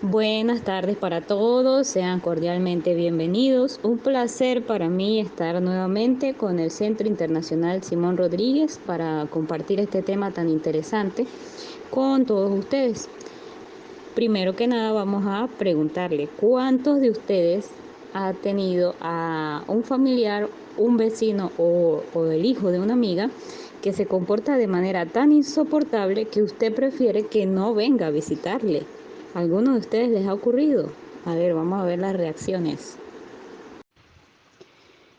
Buenas tardes para todos, sean cordialmente bienvenidos. Un placer para mí estar nuevamente con el Centro Internacional Simón Rodríguez para compartir este tema tan interesante con todos ustedes. Primero que nada vamos a preguntarle, ¿cuántos de ustedes ha tenido a un familiar, un vecino o el hijo de una amiga que se comporta de manera tan insoportable que usted prefiere que no venga a visitarle? ¿Alguno de ustedes les ha ocurrido? A ver, vamos a ver las reacciones.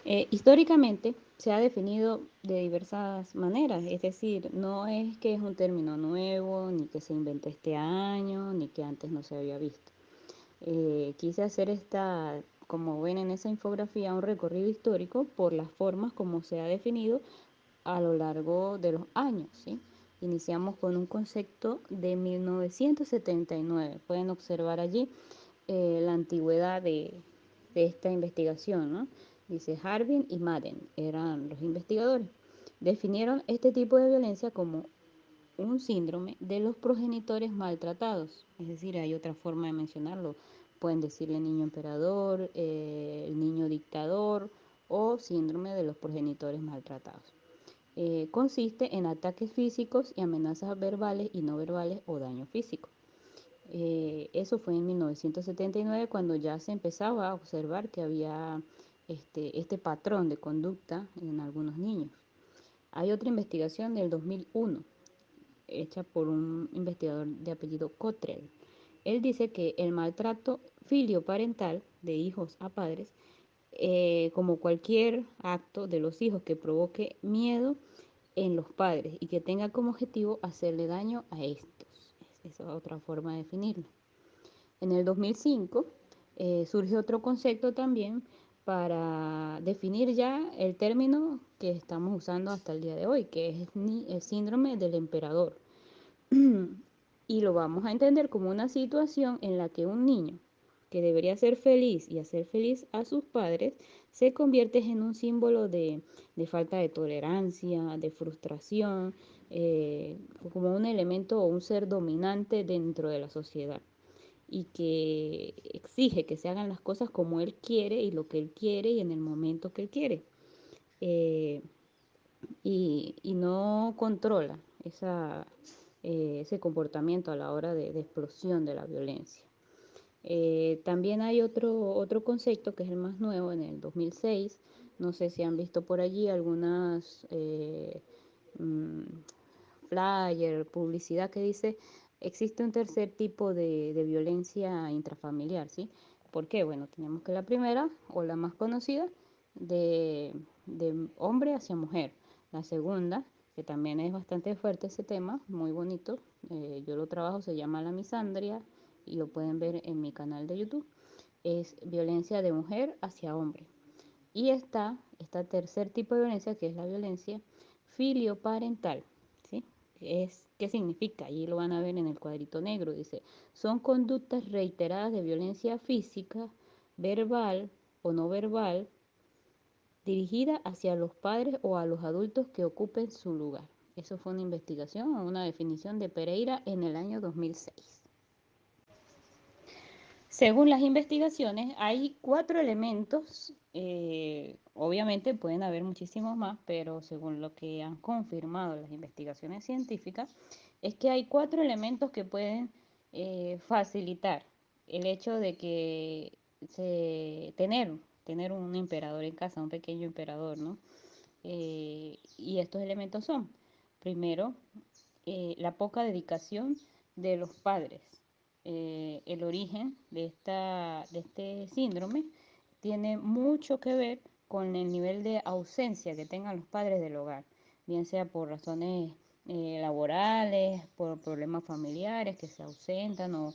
Históricamente se ha definido de diversas maneras, es decir, no es que es un término nuevo, ni que se inventó este año, ni que antes no se había visto. Quise hacer como ven en esa infografía, un recorrido histórico por las formas como se ha definido a lo largo de los años, ¿sí? Iniciamos con un concepto de 1979. Pueden observar allí la antigüedad de esta investigación, ¿no? Dice Harbin y Madden, eran los investigadores. Definieron este tipo de violencia como un síndrome de los progenitores maltratados. Es decir, hay otra forma de mencionarlo. Pueden decirle niño emperador, el niño dictador o síndrome de los progenitores maltratados. Consiste en ataques físicos y amenazas verbales y no verbales o daño físico. Eso fue en 1979 cuando ya se empezaba a observar que había este patrón de conducta en algunos niños. Hay otra investigación del 2001 hecha por un investigador de apellido Cottrell. Él dice que el maltrato filioparental de hijos a padres, como cualquier acto de los hijos que provoque miedo en los padres y que tenga como objetivo hacerle daño a estos. Esa es otra forma de definirlo. En el 2005 surge otro concepto también para definir ya el término que estamos usando hasta el día de hoy, que es el síndrome del emperador. Y lo vamos a entender como una situación en la que un niño que debería ser feliz y hacer feliz a sus padres se convierte en un símbolo de falta de tolerancia, de frustración, como un elemento o un ser dominante dentro de la sociedad y que exige que se hagan las cosas como él quiere y lo que él quiere y en el momento que él quiere. Eh, y no controla ese comportamiento a la hora de explosión de la violencia. También hay otro concepto que es el más nuevo en el 2006. No sé si han visto por allí algunas mm, flyer, publicidad que dice existe un tercer tipo de violencia intrafamiliar, ¿sí? ¿Por qué? Bueno, tenemos que la primera o la más conocida de, de hombre hacia mujer. La segunda, que también es bastante fuerte ese tema, muy bonito, yo lo trabajo, se llama la misandria y lo pueden ver en mi canal de YouTube, es violencia de mujer hacia hombre. Y está esta tercer tipo de violencia que es la violencia filioparental, ¿sí? ¿Qué significa? Allí lo van a ver en el cuadrito negro, dice, son conductas reiteradas de violencia física, verbal o no verbal, dirigida hacia los padres o a los adultos que ocupen su lugar. Eso fue una investigación o una definición de Pereira en el año 2006. Según las investigaciones, hay 4 elementos, obviamente pueden haber muchísimos más, pero según lo que han confirmado las investigaciones científicas, es que hay 4 elementos que pueden facilitar el hecho de que tener un emperador en casa, un pequeño emperador, ¿no? Y estos elementos son, primero, la poca dedicación de los padres. El origen de este síndrome tiene mucho que ver con el nivel de ausencia que tengan los padres del hogar, bien sea por razones laborales, por problemas familiares que se ausentan o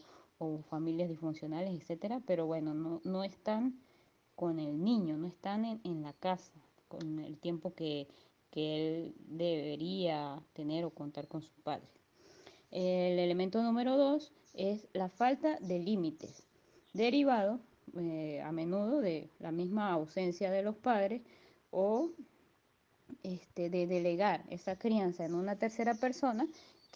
familias disfuncionales, etcétera, pero bueno, no están con el niño, no están en la casa, con el tiempo que él debería tener o contar con sus padres. El elemento número 2 es la falta de límites, derivado a menudo de la misma ausencia de los padres o de delegar esa crianza en una tercera persona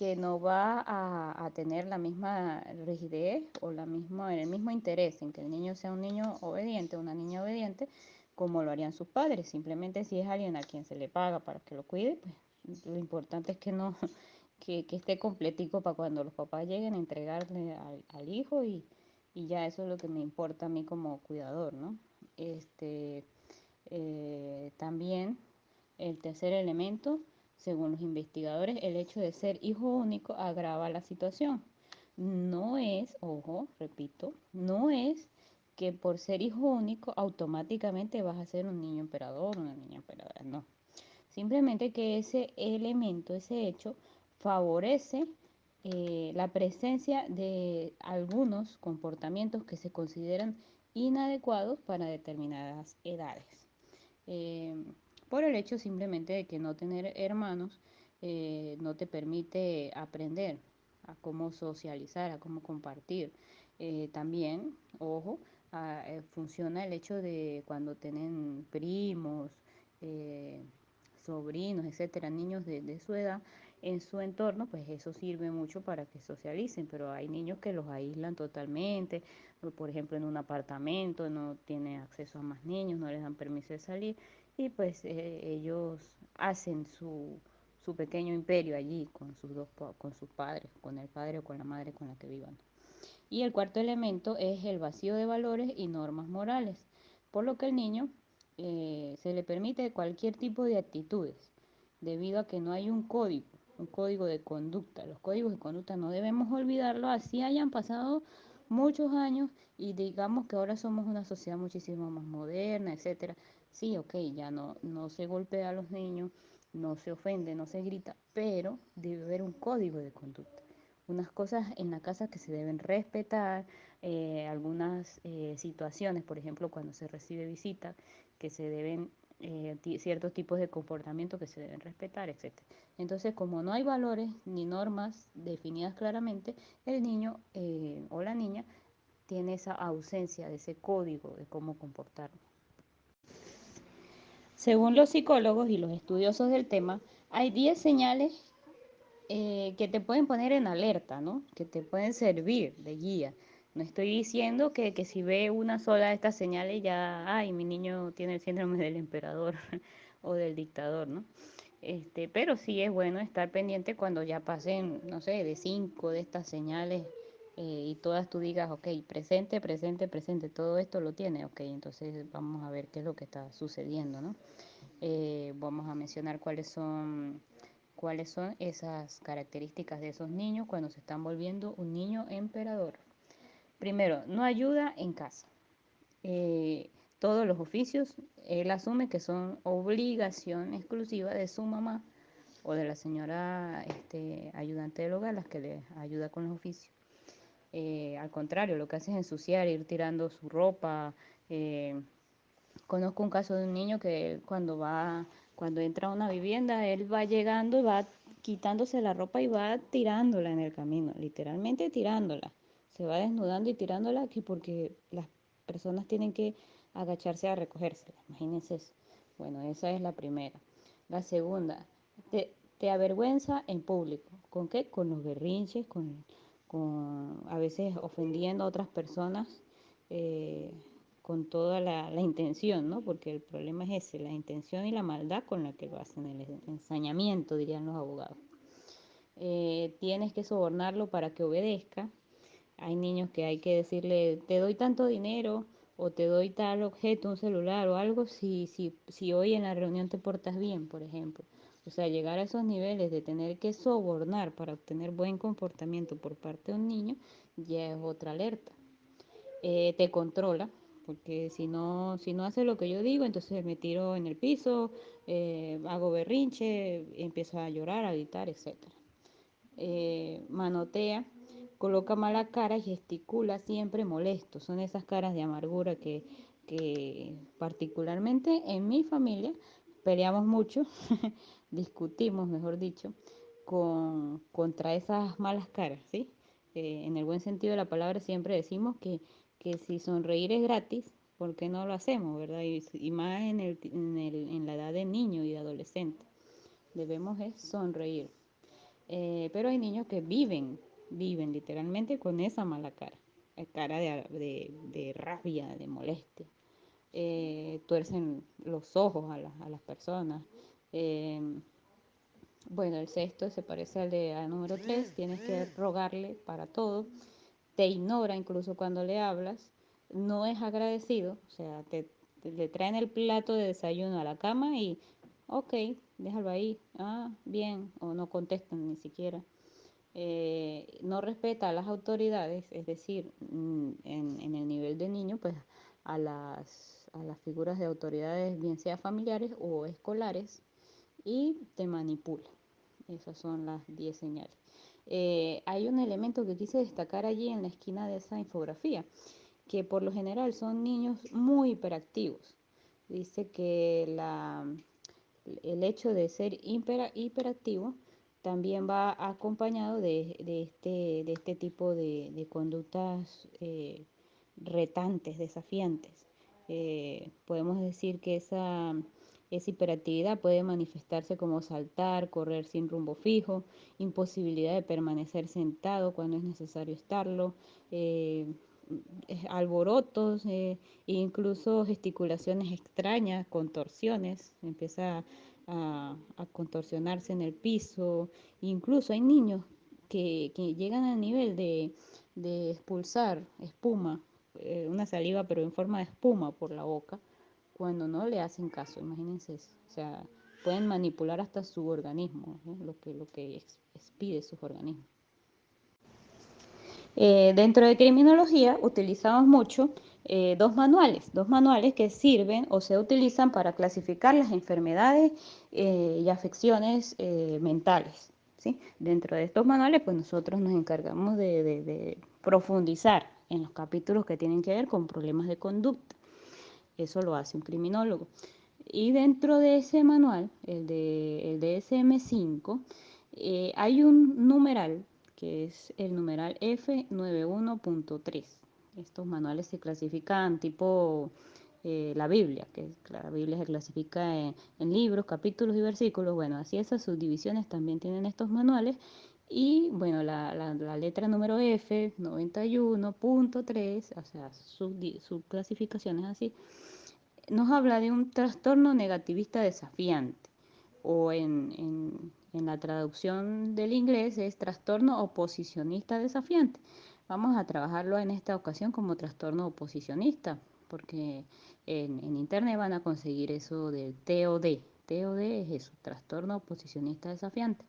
que no va a tener la misma rigidez o el mismo interés en que el niño sea un niño obediente, una niña obediente, como lo harían sus padres. Simplemente si es alguien a quien se le paga para que lo cuide, pues lo importante es que no, que esté completico para cuando los papás lleguen a entregarle al hijo y ya eso es lo que me importa a mí como cuidador, ¿no? Este, también el tercer elemento, según los investigadores, el hecho de ser hijo único agrava la situación. No es, ojo, repito, no es que por ser hijo único automáticamente vas a ser un niño emperador, una niña emperadora, no. Simplemente que ese elemento, ese hecho, favorece la presencia de algunos comportamientos que se consideran inadecuados para determinadas edades. Eh, por el hecho simplemente de que no tener hermanos no te permite aprender a cómo socializar, a cómo compartir. También, ojo, funciona el hecho de cuando tienen primos, eh, sobrinos, etcétera, niños de su edad en su entorno, pues eso sirve mucho para que socialicen, pero hay niños que los aíslan totalmente, por ejemplo en un apartamento no tienen acceso a más niños, no les dan permiso de salir y pues ellos hacen su pequeño imperio allí con con sus padres, con el padre o con la madre con la que vivan. Y el cuarto elemento es el vacío de valores y normas morales, por lo que el niño se le permite cualquier tipo de actitudes, debido a que no hay un código de conducta. Los códigos de conducta no debemos olvidarlo, así hayan pasado muchos años y digamos que ahora somos una sociedad muchísimo más moderna, etcétera. Sí, ok, ya no se golpea a los niños, no se ofende, no se grita, pero debe haber un código de conducta unas cosas en la casa que se deben respetar, algunas situaciones, por ejemplo, cuando se recibe visita, que se deben, ciertos tipos de comportamiento que se deben respetar, etcétera. Entonces, como no hay valores ni normas definidas claramente, el niño o la niña tiene esa ausencia de ese código de cómo comportarnos. Según los psicólogos y los estudiosos del tema, hay 10 señales que te pueden poner en alerta, ¿no? Que te pueden servir de guía. No estoy diciendo que si ve una sola de estas señales ya, ay, mi niño tiene el síndrome del emperador o del dictador, ¿no? Pero sí es bueno estar pendiente cuando ya pasen, no sé, de 5 de estas señales y todas tú digas, ok, presente, presente, presente, todo esto lo tiene, ok, entonces vamos a ver qué es lo que está sucediendo, ¿no? Vamos a mencionar cuáles son esas características de esos niños cuando se están volviendo un niño emperador. Primero, no ayuda en casa. Eh, Todos los oficios él asume que son obligación exclusiva de su mamá o de la señora ayudante del hogar, las que le ayuda con los oficios. Al contrario, lo que hace es ensuciar, ir tirando su ropa, conozco un caso de un niño que cuando entra a una vivienda, él va llegando y va quitándose la ropa y va tirándola en el camino, literalmente tirándola. Se va desnudando y tirándola aquí porque las personas tienen que agacharse a recogérsela. Imagínense eso. Bueno, esa es la primera. La segunda, te avergüenza en público. ¿Con qué? Con los berrinches, con a veces ofendiendo a otras personas. eh, con toda la intención, ¿no? Porque el problema es ese, la intención y la maldad con la que lo hacen, el ensañamiento, dirían los abogados. Tienes que sobornarlo para que obedezca. Hay niños que hay que decirle, te doy tanto dinero o te doy tal objeto, un celular o algo, si hoy en la reunión te portas bien, por ejemplo. O sea, llegar a esos niveles de tener que sobornar para obtener buen comportamiento por parte de un niño, ya es otra alerta. Te controla, porque si no hace lo que yo digo, entonces me tiro en el piso, hago berrinche, empiezo a llorar, a gritar, etcétera. Manotea, coloca mala cara y gesticula siempre molesto. Son esas caras de amargura que particularmente en mi familia peleamos mucho, discutimos, mejor dicho, contra esas malas caras, ¿sí? En el buen sentido de la palabra siempre decimos que si sonreír es gratis, ¿por qué no lo hacemos, verdad? Y más en la edad de niño y de adolescente. Debemos es sonreír. Pero hay niños que viven literalmente con esa mala cara, cara de rabia, de molestia. Tuercen los ojos a las personas. Eh, bueno, el sexto se parece al número 3, tienes que rogarle para todo, te ignora incluso cuando le hablas, no es agradecido, o sea, le traen el plato de desayuno a la cama y, ok, déjalo ahí, ah, bien, o no contestan ni siquiera. No respeta a las autoridades, es decir, en el nivel de niño, pues a las figuras de autoridades, bien sea familiares o escolares, y te manipula. Esas son las 10 señales. Hay un elemento que quise destacar allí en la esquina de esa infografía, que por lo general son niños muy hiperactivos. Dice que el hecho de ser hiperactivo también va acompañado de este tipo de conductas retantes, desafiantes. Podemos decir que esa hiperactividad puede manifestarse como saltar, correr sin rumbo fijo, imposibilidad de permanecer sentado cuando es necesario estarlo, eh, alborotos, incluso gesticulaciones extrañas, contorsiones, empieza a contorsionarse en el piso, incluso hay niños que llegan al nivel de expulsar espuma, una saliva pero en forma de espuma por la boca, cuando no le hacen caso, imagínense eso, o sea, pueden manipular hasta su organismo, ¿no? Lo que expide sus organismos. Dentro de criminología utilizamos mucho dos manuales que sirven o se utilizan para clasificar las enfermedades y afecciones mentales. ¿Sí? Dentro de estos manuales, pues nosotros nos encargamos de profundizar en los capítulos que tienen que ver con problemas de conducta. Eso lo hace un criminólogo. Y dentro de ese manual, el DSM-5, hay un numeral que es el numeral F91.3. Estos manuales se clasifican tipo la Biblia, que la Biblia se clasifica en libros, capítulos y versículos. Bueno, así esas subdivisiones también tienen estos manuales. Y bueno, la letra número F, 91.3, o sea, subclasificaciones así, nos habla de un trastorno negativista desafiante, o en la traducción del inglés es trastorno oposicionista desafiante. Vamos a trabajarlo en esta ocasión como trastorno oposicionista, porque en internet van a conseguir eso del TOD. TOD es eso, trastorno oposicionista desafiante.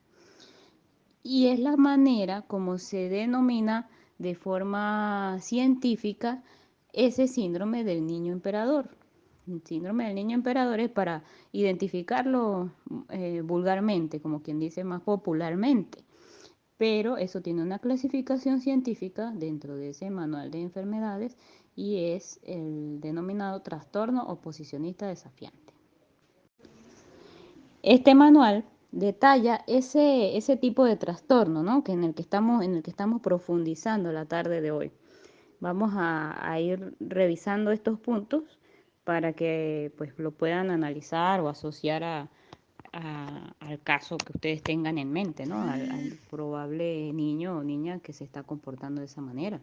Y es la manera como se denomina de forma científica ese síndrome del niño emperador. El síndrome del niño emperador es para identificarlo vulgarmente, como quien dice más popularmente, pero eso tiene una clasificación científica dentro de ese manual de enfermedades y es el denominado trastorno oposicionista desafiante. Este manual detalla ese tipo de trastorno, ¿no? En el que estamos profundizando la tarde de hoy. Vamos a ir revisando estos puntos para que pues lo puedan analizar o asociar al caso que ustedes tengan en mente, ¿no? Al probable niño o niña que se está comportando de esa manera.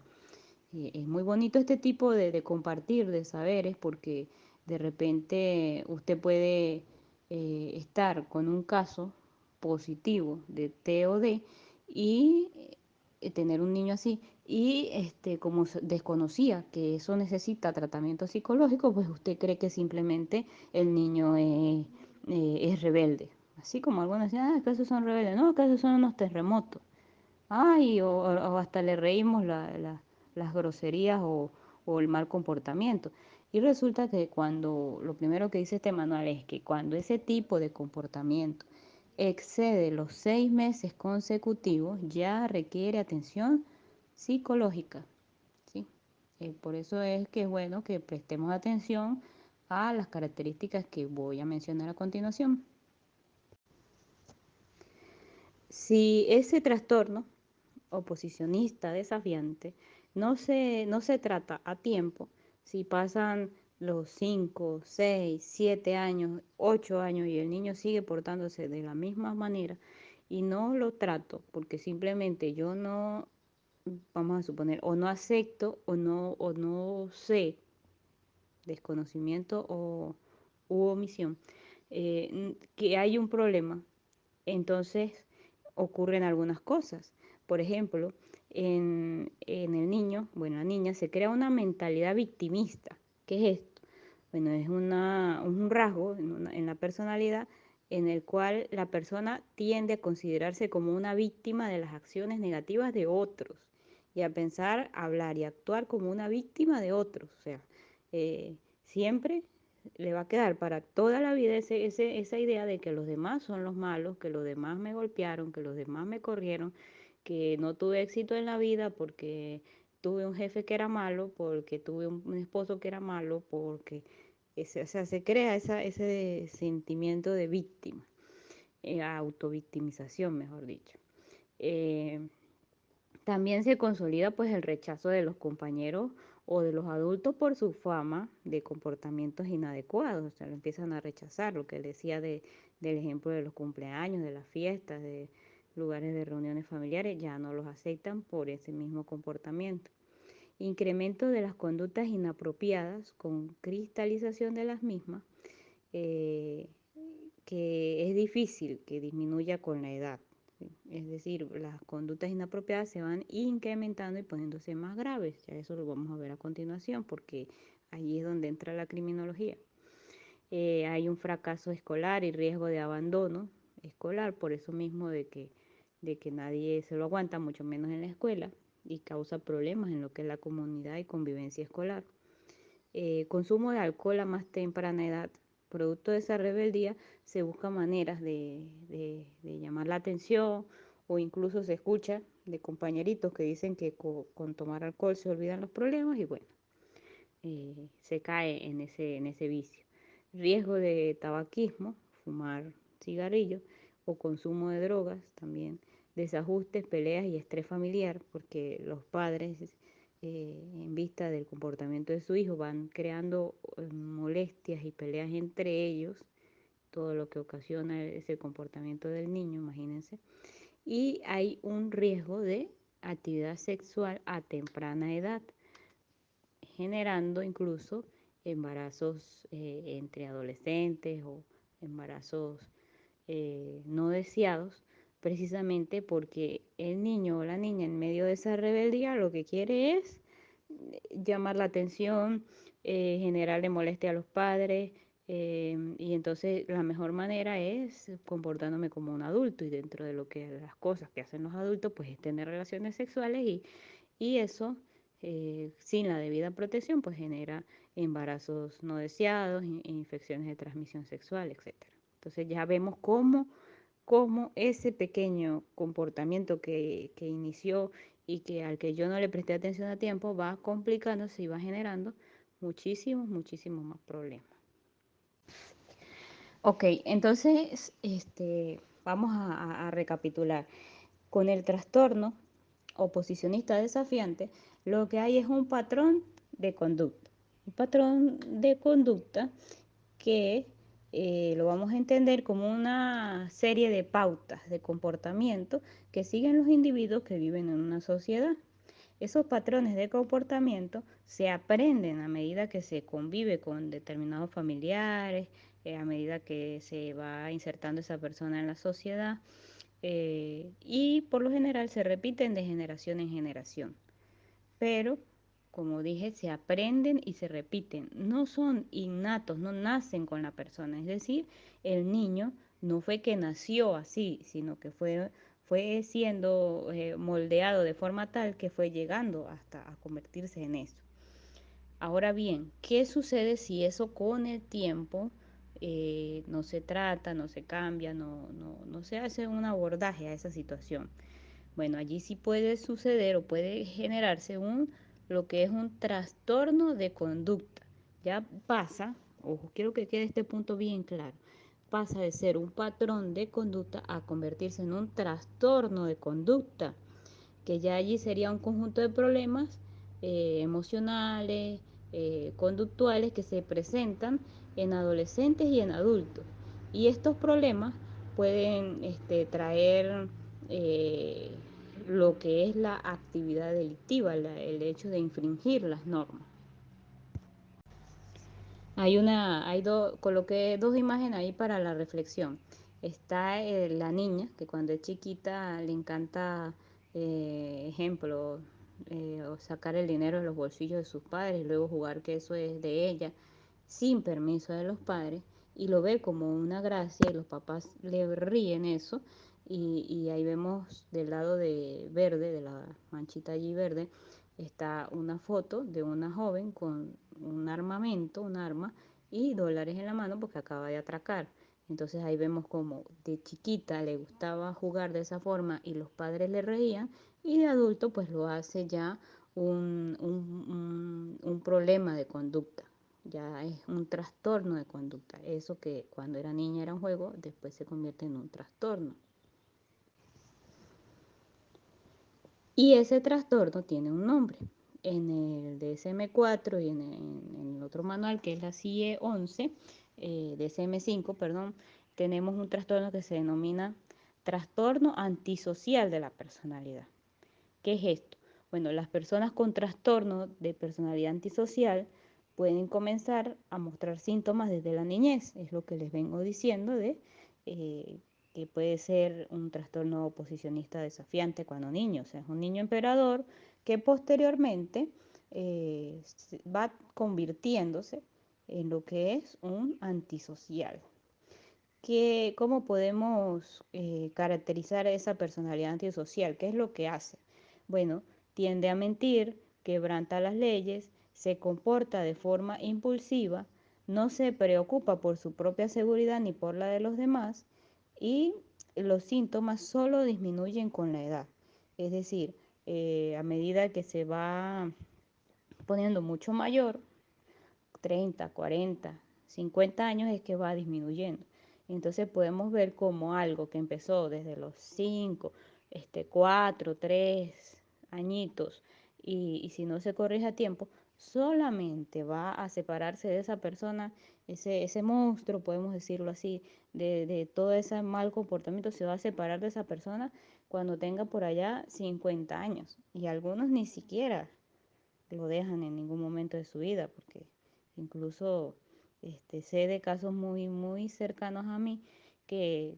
Es muy bonito este tipo de compartir de saberes porque de repente usted puede estar con un caso positivo de TOD y tener un niño así y como desconocía que eso necesita tratamiento psicológico, pues usted cree que simplemente el niño es rebelde. Así como algunos decían, ah, que esos son rebeldes, no, que esos son unos terremotos. Ay, o hasta le reímos las groserías o el mal comportamiento. Y resulta que cuando, lo primero que dice este manual es que cuando ese tipo de comportamiento excede los 6 meses consecutivos, ya requiere atención psicológica, ¿sí? Por eso es que es bueno que prestemos atención a las características que voy a mencionar a continuación. Si ese trastorno oposicionista desafiante no se trata a tiempo, si pasan los 5, 6, 7 años, 8 años y el niño sigue portándose de la misma manera y no lo trato porque simplemente yo no, vamos a suponer, o no acepto o no sé, desconocimiento o u omisión, que hay un problema, entonces ocurren algunas cosas. Por ejemplo, en el niño, bueno, la niña se crea una mentalidad victimista. ¿Qué es esto? Bueno, es un rasgo en la personalidad en el cual la persona tiende a considerarse como una víctima de las acciones negativas de otros y a pensar, hablar y actuar como una víctima de otros. O sea, siempre le va a quedar para toda la vida esa idea de que los demás son los malos, que los demás me golpearon, que los demás me corrieron, que no tuve éxito en la vida porque tuve un jefe que era malo, porque tuve un esposo que era malo, porque o sea, se crea ese sentimiento de víctima, autovictimización, mejor dicho. Eh, También se consolida pues el rechazo de los compañeros o de los adultos por su fama de comportamientos inadecuados, o sea, lo empiezan a rechazar, lo que decía del ejemplo de los cumpleaños, de las fiestas, de lugares de reuniones familiares, ya no los aceptan por ese mismo comportamiento. Incremento de las conductas inapropiadas con cristalización de las mismas, eh, que es difícil que disminuya con la edad. ¿Sí? Es decir, las conductas inapropiadas se van incrementando y poniéndose más graves. Ya eso lo vamos a ver a continuación porque allí es donde entra la criminología. Hay un fracaso escolar y riesgo de abandono escolar, por eso mismo de que nadie se lo aguanta, mucho menos en la escuela, y causa problemas en lo que es la comunidad y convivencia escolar. Consumo de alcohol a más temprana edad. Producto de esa rebeldía se busca maneras de llamar la atención o incluso se escucha de compañeritos que dicen que con tomar alcohol se olvidan los problemas y bueno, se cae en ese vicio. Riesgo de tabaquismo, fumar cigarrillos o consumo de drogas también, desajustes, peleas y estrés familiar, porque los padres, en vista del comportamiento de su hijo, van creando molestias y peleas entre ellos, todo lo que ocasiona ese comportamiento del niño, imagínense. Y hay un riesgo de actividad sexual a temprana edad, generando incluso embarazos entre adolescentes o embarazos no deseados, precisamente porque el niño o la niña en medio de esa rebeldía lo que quiere es llamar la atención, generarle molestia a los padres, y entonces la mejor manera es comportándome como un adulto y dentro de lo que las cosas que hacen los adultos pues es tener relaciones sexuales y eso, sin la debida protección, pues genera embarazos no deseados, infecciones de transmisión sexual, etcétera. Entonces ya vemos cómo ese pequeño comportamiento que inició y que al que yo no le presté atención a tiempo va complicándose y va generando muchísimos más problemas. Ok, entonces vamos a recapitular. Con el trastorno oposicionista desafiante, lo que hay es un patrón de conducta. Un patrón de conducta que lo vamos a entender como una serie de pautas de comportamiento que siguen los individuos que viven en una sociedad. Esos patrones de comportamiento se aprenden a medida que se convive con determinados familiares, a medida que se va insertando esa persona en la sociedad, y por lo general se repiten de generación en generación. Pero, como dije, se aprenden y se repiten. No son innatos, no nacen con la persona. Es decir, el niño no fue que nació así, sino que fue siendo moldeado de forma tal que fue llegando hasta a convertirse en eso. Ahora bien, ¿qué sucede si eso con el tiempo no se trata, no se cambia, no se hace un abordaje a esa situación? Bueno, allí sí puede suceder o puede generarse lo que es un trastorno de conducta. Ya pasa, ojo, quiero que quede este punto bien claro, pasa de ser un patrón de conducta a convertirse en un trastorno de conducta, que ya allí sería un conjunto de problemas emocionales, conductuales que se presentan en adolescentes y en adultos. Y estos problemas pueden traer eh, lo que es la actividad delictiva, el hecho de infringir las normas. Coloqué dos imágenes ahí para la reflexión. Está la niña, que cuando es chiquita le encanta, ejemplo, sacar el dinero de los bolsillos de sus padres, luego jugar que eso es de ella, sin permiso de los padres, y lo ve como una gracia y los papás le ríen eso, y ahí vemos del lado de verde, de la manchita allí verde, está una foto de una joven con un armamento, un arma y dólares en la mano porque acaba de atracar. Entonces ahí vemos como de chiquita le gustaba jugar de esa forma y los padres le reían, y de adulto pues lo hace ya un problema de conducta, ya es un trastorno de conducta. Eso que cuando era niña era un juego, después se convierte en un trastorno. Y ese trastorno tiene un nombre. En el DSM-4 y en el otro manual, que es la CIE 11, DSM-5, perdón, tenemos un trastorno que se denomina trastorno antisocial de la personalidad. ¿Qué es esto? Bueno, las personas con trastorno de personalidad antisocial pueden comenzar a mostrar síntomas desde la niñez, es lo que les vengo diciendo eh, que puede ser un trastorno oposicionista desafiante cuando niño, o sea, es un niño emperador que posteriormente va convirtiéndose en lo que es un antisocial. ¿Cómo podemos caracterizar a esa personalidad antisocial? ¿Qué es lo que hace? Bueno, tiende a mentir, quebranta las leyes, se comporta de forma impulsiva, no se preocupa por su propia seguridad ni por la de los demás, y los síntomas solo disminuyen con la edad. Es decir, a medida que se va poniendo mucho mayor, 30, 40, 50 años, es que va disminuyendo. Entonces podemos ver como algo que empezó desde los 5, 4, 3 añitos, y si no se corrige a tiempo, solamente va a separarse de esa persona, ese monstruo, podemos decirlo así, de todo ese mal comportamiento, se va a separar de esa persona cuando tenga por allá 50 años. Y algunos ni siquiera lo dejan en ningún momento de su vida, porque incluso sé de casos muy cercanos a mí que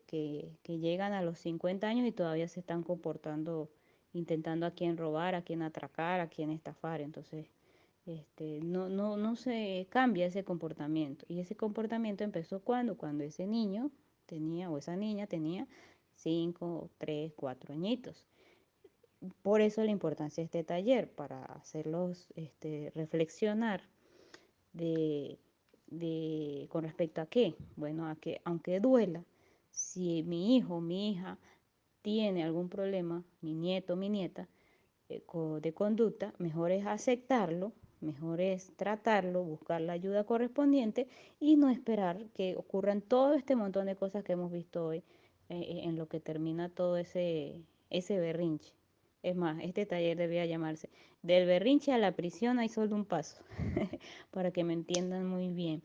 llegan a los 50 años y todavía se están comportando, intentando a quién robar, a quién atracar, a quién estafar. Entonces, no se cambia ese comportamiento. Y ese comportamiento empezó cuando ese niño tenía, o esa niña tenía 5, 3, 4 añitos. Por eso la importancia de este taller, para hacerlos reflexionar de, con respecto a qué. Bueno, a que aunque duela, si mi hijo o mi hija tiene algún problema, mi nieto, mi nieta, de conducta, mejor es aceptarlo, mejor es tratarlo, buscar la ayuda correspondiente y no esperar que ocurran todo este montón de cosas que hemos visto hoy, en lo que termina todo ese berrinche. Es más, este taller debía llamarse Del berrinche a la prisión hay solo un paso, para que me entiendan muy bien.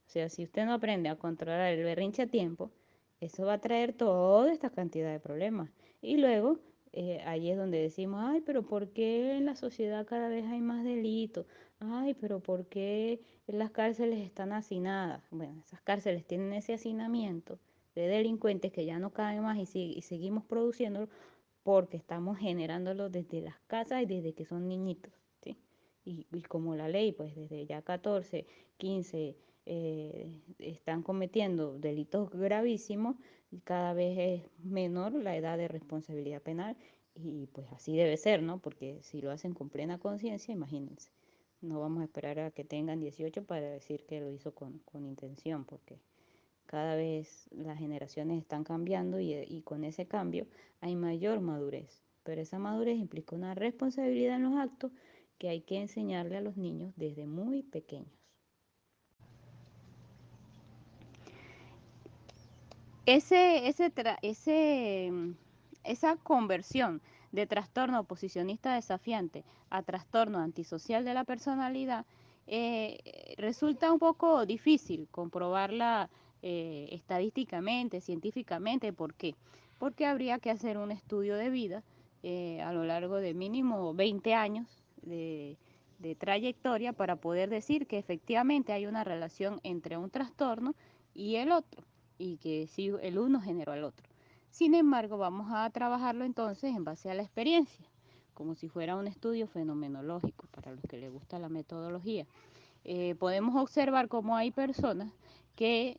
O sea, si usted no aprende a controlar el berrinche a tiempo, eso va a traer toda esta cantidad de problemas. Y luego, ahí es donde decimos, ay, pero ¿por qué en la sociedad cada vez hay más delitos? Ay, pero ¿por qué las cárceles están hacinadas? Bueno, esas cárceles tienen ese hacinamiento de delincuentes que ya no caben más, y seguimos produciendo porque estamos generándolo desde las casas y desde que son niñitos, ¿sí? Y como la ley, pues desde ya 14, 15, están cometiendo delitos gravísimos, cada vez es menor la edad de responsabilidad penal, y pues así debe ser, ¿no? Porque si lo hacen con plena conciencia, imagínense, no vamos a esperar a que tengan 18 para decir que lo hizo con intención, porque cada vez las generaciones están cambiando, y con ese cambio hay mayor madurez, pero esa madurez implica una responsabilidad en los actos que hay que enseñarle a los niños desde muy pequeños. Esa conversión de trastorno oposicionista desafiante a trastorno antisocial de la personalidad, resulta un poco difícil comprobarla estadísticamente, científicamente. ¿Por qué? Porque habría que hacer un estudio de vida a lo largo de mínimo 20 años de trayectoria para poder decir que efectivamente hay una relación entre un trastorno y el otro, y que sí, el uno generó al otro. Sin embargo, vamos a trabajarlo entonces en base a la experiencia, como si fuera un estudio fenomenológico para los que les gusta la metodología. Podemos observar cómo hay personas que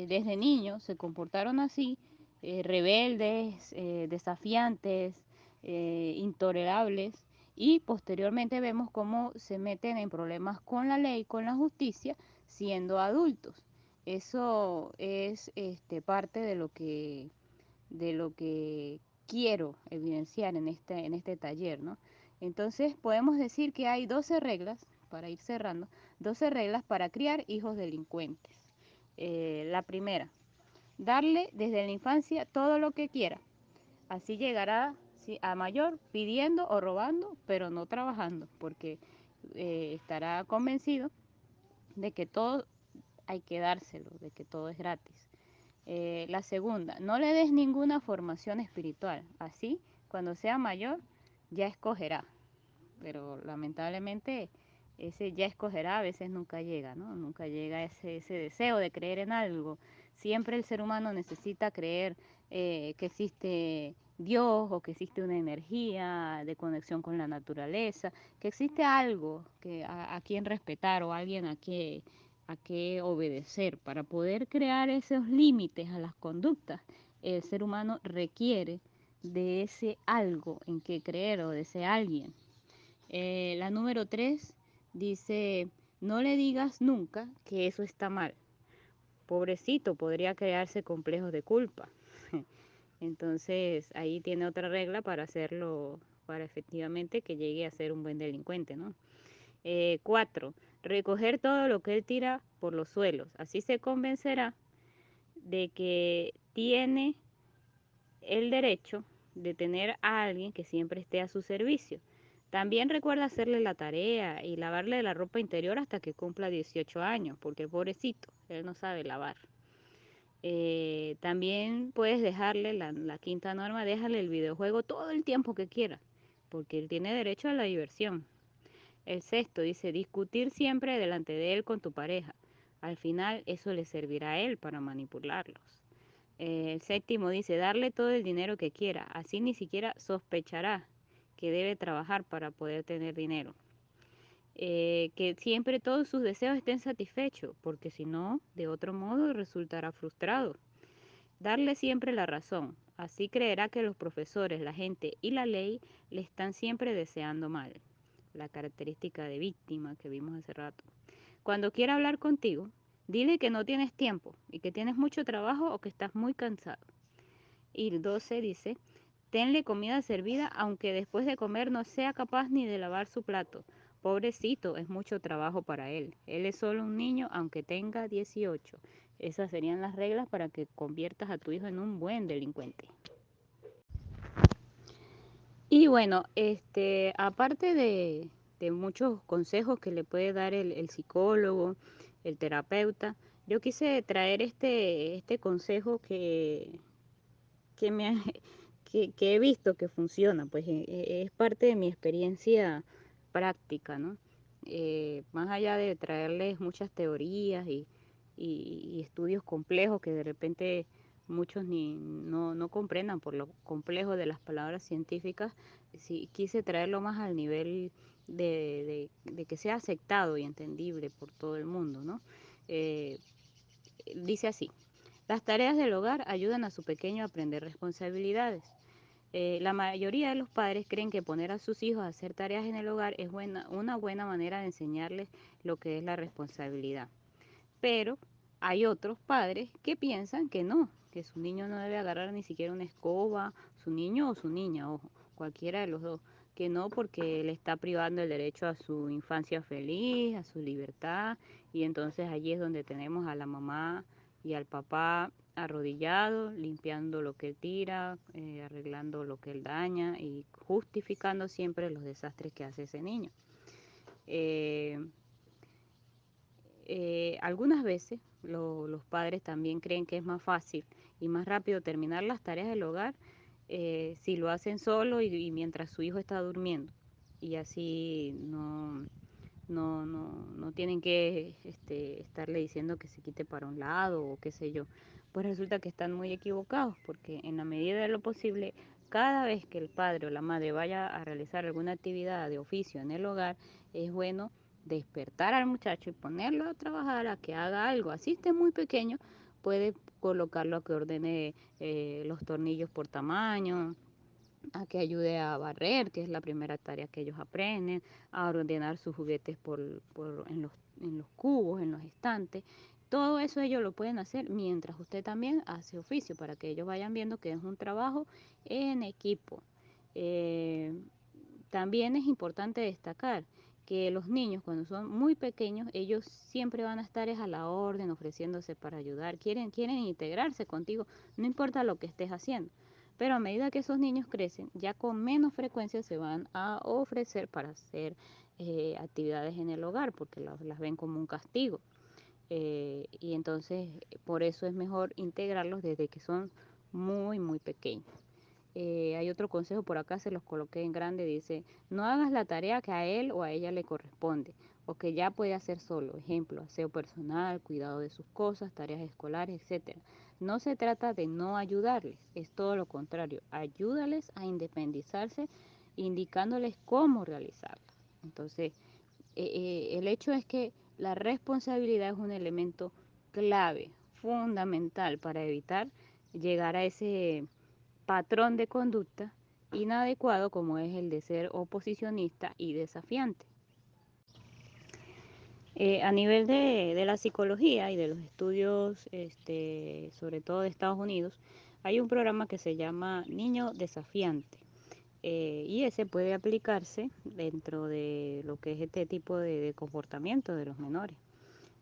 desde niños se comportaron así, rebeldes, desafiantes, intolerables, y posteriormente vemos cómo se meten en problemas con la ley, con la justicia, siendo adultos. Eso es parte de lo que quiero evidenciar en este taller, ¿no? Entonces podemos decir que hay 12 reglas, para ir cerrando, 12 reglas para criar hijos delincuentes. La primera, darle desde la infancia todo lo que quiera. Así llegará, ¿sí?, a mayor pidiendo o robando, pero no trabajando, porque estará convencido de que todo hay que dárselo, de que todo es gratis. La segunda, no le des ninguna formación espiritual. Así, cuando sea mayor, ya escogerá. Pero lamentablemente ese ya escogerá a veces nunca llega, ¿no? Nunca llega ese deseo de creer en algo. Siempre el ser humano necesita creer que existe Dios, o que existe una energía de conexión con la naturaleza, que existe algo a quien respetar, o alguien a que obedecer. Para poder crear esos límites a las conductas, el ser humano requiere de ese algo en que creer, o de ese alguien. La número 3 dice, no le digas nunca que eso está mal. Pobrecito, podría crearse complejos de culpa. Entonces ahí tiene otra regla para hacerlo, para efectivamente que llegue a ser un buen delincuente, ¿no? 4, recoger todo lo que él tira por los suelos. Así se convencerá de que tiene el derecho de tener a alguien que siempre esté a su servicio. También recuerda hacerle la tarea y lavarle la ropa interior hasta que cumpla 18 años, porque pobrecito, él no sabe lavar. También puedes dejarle, la quinta norma, déjale el videojuego todo el tiempo que quiera, porque él tiene derecho a la diversión. El sexto dice, discutir siempre delante de él con tu pareja. Al final eso le servirá a él para manipularlos. El séptimo dice, darle todo el dinero que quiera, así ni siquiera sospechará que debe trabajar para poder tener dinero. Que siempre todos sus deseos estén satisfechos, porque si no, de otro modo resultará frustrado. Darle siempre la razón, así creerá que los profesores, la gente y la ley le están siempre deseando mal. La característica de víctima que vimos hace rato. Cuando quiera hablar contigo, dile que no tienes tiempo y que tienes mucho trabajo o que estás muy cansado. Y el 12 dice, tenle comida servida aunque después de comer no sea capaz ni de lavar su plato. Pobrecito, es mucho trabajo para él. Él es solo un niño aunque tenga 18. Esas serían las reglas para que conviertas a tu hijo en un buen delincuente. Y bueno, aparte de muchos consejos que le puede dar el psicólogo, el terapeuta, yo quise traer este consejo que, me, ha- que he visto que funciona, pues es parte de mi experiencia práctica, ¿no? Más allá de traerles muchas teorías y estudios complejos que de repente muchos no comprendan por lo complejo de las palabras científicas, sí, quise traerlo más al nivel de que sea aceptado y entendible por todo el mundo, ¿no? Eh, Dice así, las tareas del hogar ayudan a su pequeño a aprender responsabilidades. La mayoría de los padres creen que poner a sus hijos a hacer tareas en el hogar es una buena manera de enseñarles lo que es la responsabilidad. Pero hay otros padres que piensan que no, que su niño no debe agarrar ni siquiera una escoba, su niño o su niña, ojo, cualquiera de los dos, que no, porque le está privando el derecho a su infancia feliz, a su libertad, y entonces allí es donde tenemos a la mamá y al papá arrodillados, limpiando lo que él tira, arreglando lo que él daña y justificando siempre los desastres que hace ese niño. Eh, Algunas veces los padres también creen que es más fácil y más rápido terminar las tareas del hogar si lo hacen solo y mientras su hijo está durmiendo. Y así no tienen que estarle diciendo que se quite para un lado o qué sé yo. Pues resulta que están muy equivocados porque en la medida de lo posible, cada vez que el padre o la madre vaya a realizar alguna actividad de oficio en el hogar, es bueno despertar al muchacho y ponerlo a trabajar, a que haga algo. Así esté muy pequeño, puede colocarlo a que ordene los tornillos por tamaño, a que ayude a barrer, que es la primera tarea que ellos aprenden, a ordenar sus juguetes en los cubos, en los estantes. Todo eso ellos lo pueden hacer mientras usted también hace oficio, para que ellos vayan viendo que es un trabajo en equipo. Eh, También es importante destacar que los niños cuando son muy pequeños, ellos siempre van a estar a la orden, ofreciéndose para ayudar, quieren integrarse contigo, no importa lo que estés haciendo. Pero a medida que esos niños crecen, ya con menos frecuencia se van a ofrecer para hacer actividades en el hogar, porque las ven como un castigo. Y entonces por eso es mejor integrarlos desde que son muy pequeños. Hay otro consejo por acá, se los coloqué en grande, dice, no hagas la tarea que a él o a ella le corresponde o que ya puede hacer solo, ejemplo, aseo personal, cuidado de sus cosas, tareas escolares, etcétera. No se trata de no ayudarles, es todo lo contrario, ayúdales a independizarse indicándoles cómo realizarlas. Entonces, el hecho es que la responsabilidad es un elemento clave, fundamental para evitar llegar a ese patrón de conducta inadecuado como es el de ser oposicionista y desafiante. A nivel de la psicología y de los estudios, sobre todo de Estados Unidos, hay un programa que se llama Niño Desafiante. Y ese puede aplicarse dentro de lo que es este tipo de comportamiento de los menores.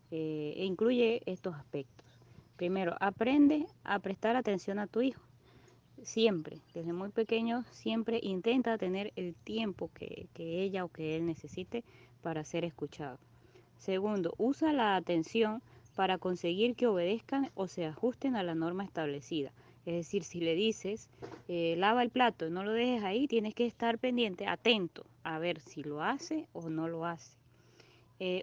E incluye estos aspectos. Primero, aprende a prestar atención a tu hijo. Siempre, desde muy pequeño, siempre intenta tener el tiempo que ella o que él necesite para ser escuchado. Segundo, usa la atención para conseguir que obedezcan o se ajusten a la norma establecida. Es decir, si le dices, lava el plato, no lo dejes ahí, tienes que estar pendiente, atento, a ver si lo hace o no lo hace.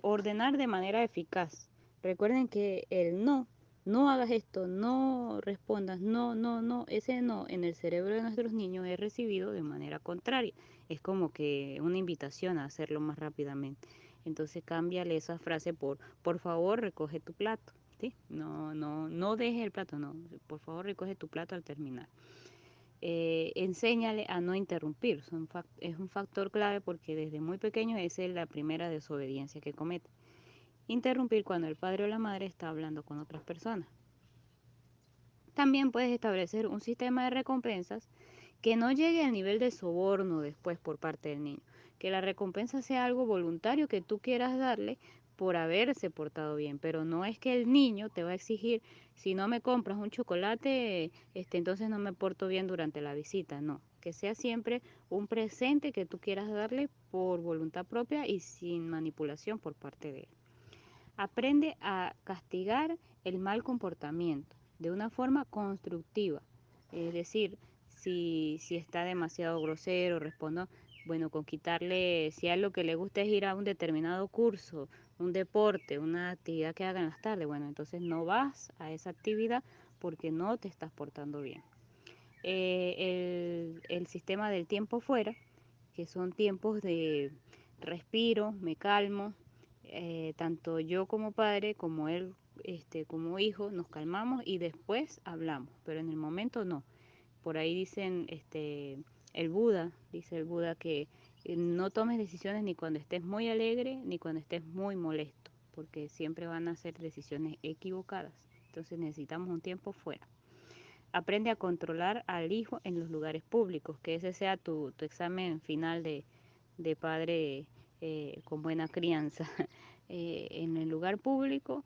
Ordenar de manera eficaz. Recuerden que el no, no hagas esto, no respondas, no, ese no en el cerebro de nuestros niños es recibido de manera contraria. Es como que una invitación a hacerlo más rápidamente. Entonces cámbiale esa frase por favor recoge tu plato. ¿Sí? No dejes el plato, no, por favor recoge tu plato al terminar. Enséñale a no interrumpir, es un factor clave porque desde muy pequeño esa es la primera desobediencia que comete. Interrumpir cuando el padre o la madre está hablando con otras personas. También puedes establecer un sistema de recompensas que no llegue al nivel de soborno después por parte del niño. Que la recompensa sea algo voluntario que tú quieras darle por haberse portado bien, pero no es que el niño te va a exigir, si no me compras un chocolate, entonces no me porto bien durante la visita, no, que sea siempre un presente que tú quieras darle por voluntad propia y sin manipulación por parte de él. Aprende a castigar el mal comportamiento de una forma constructiva. Es decir, si está demasiado grosero, respondo, bueno, con quitarle, si a él lo que le gusta es ir a un determinado curso, un deporte, una actividad que haga en las tardes, bueno, entonces no vas a esa actividad porque no te estás portando bien. El sistema del tiempo fuera, que son tiempos de respiro, me calmo, tanto yo como padre, como él, como hijo, nos calmamos y después hablamos, pero en el momento no. Por ahí dicen, dice el Buda que no tomes decisiones ni cuando estés muy alegre ni cuando estés muy molesto, porque siempre van a ser decisiones equivocadas. Entonces necesitamos un tiempo fuera. Aprende a controlar al hijo en los lugares públicos, que ese sea tu examen final de padre con buena crianza. En el lugar público,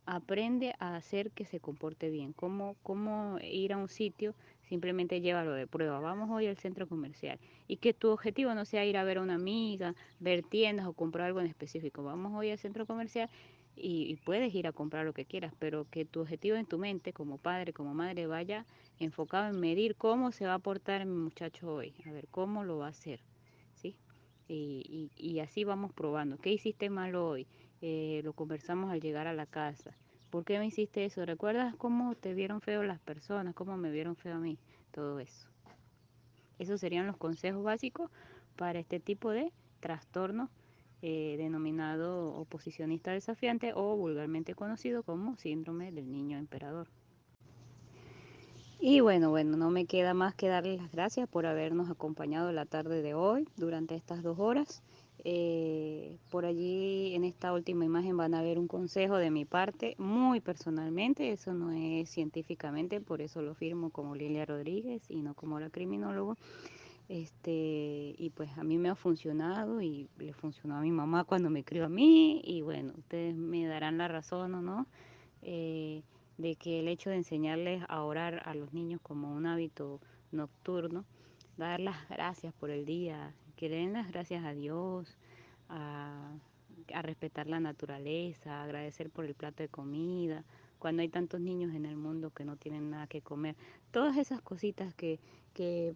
aprende a hacer que se comporte bien. Cómo ir a un sitio, simplemente llévalo de prueba. Vamos hoy al centro comercial. Y que tu objetivo no sea ir a ver a una amiga, ver tiendas o comprar algo en específico. Vamos hoy al centro comercial y puedes ir a comprar lo que quieras, pero que tu objetivo en tu mente como padre, como madre, vaya enfocado en medir cómo se va a portar mi muchacho hoy, a ver cómo lo va a hacer, ¿sí? Y así vamos probando. ¿Qué hiciste mal hoy? Lo conversamos al llegar a la casa. ¿Por qué me hiciste eso? ¿Recuerdas cómo te vieron feo las personas? ¿Cómo me vieron feo a mí? Todo eso. Esos serían los consejos básicos para este tipo de trastorno denominado oposicionista desafiante o vulgarmente conocido como síndrome del niño emperador. Y bueno, no me queda más que darles las gracias por habernos acompañado la tarde de hoy durante estas 2 horas. Por allí en esta última imagen van a ver un consejo de mi parte, muy personalmente, eso no es científicamente, por eso lo firmo como Lilia Rodríguez y no como la criminóloga. Y pues a mí me ha funcionado y le funcionó a mi mamá cuando me crió a mí y bueno, ustedes me darán la razón o no, eh, de que el hecho de enseñarles a orar a los niños como un hábito nocturno, dar las gracias por el día, que le den las gracias a Dios, a, a respetar la naturaleza, a agradecer por el plato de comida, cuando hay tantos niños en el mundo que no tienen nada que comer, todas esas cositas que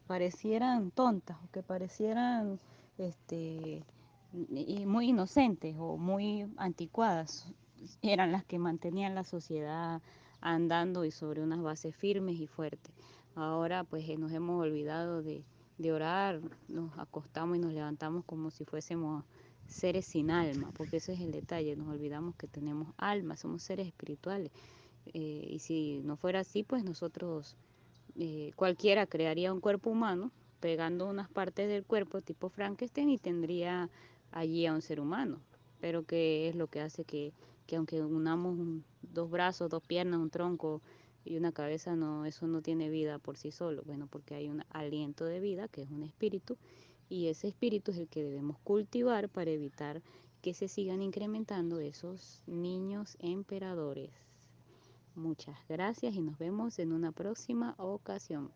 parecieran tontas o que parecieran este, y muy inocentes o muy anticuadas, eran las que mantenían la sociedad andando y sobre unas bases firmes y fuertes. Ahora pues nos hemos olvidado de orar, nos acostamos y nos levantamos como si fuésemos seres sin alma, porque ese es el detalle, nos olvidamos que tenemos alma, somos seres espirituales. Y si no fuera así, pues nosotros cualquiera crearía un cuerpo humano pegando unas partes del cuerpo tipo Frankenstein y tendría allí a un ser humano. Pero ¿qué es lo que hace que aunque unamos 2 brazos, 2 piernas, un tronco y una cabeza, no, eso no tiene vida por sí solo? Bueno, porque hay un aliento de vida que es un espíritu y ese espíritu es el que debemos cultivar para evitar que se sigan incrementando esos niños emperadores. Muchas gracias y nos vemos en una próxima ocasión.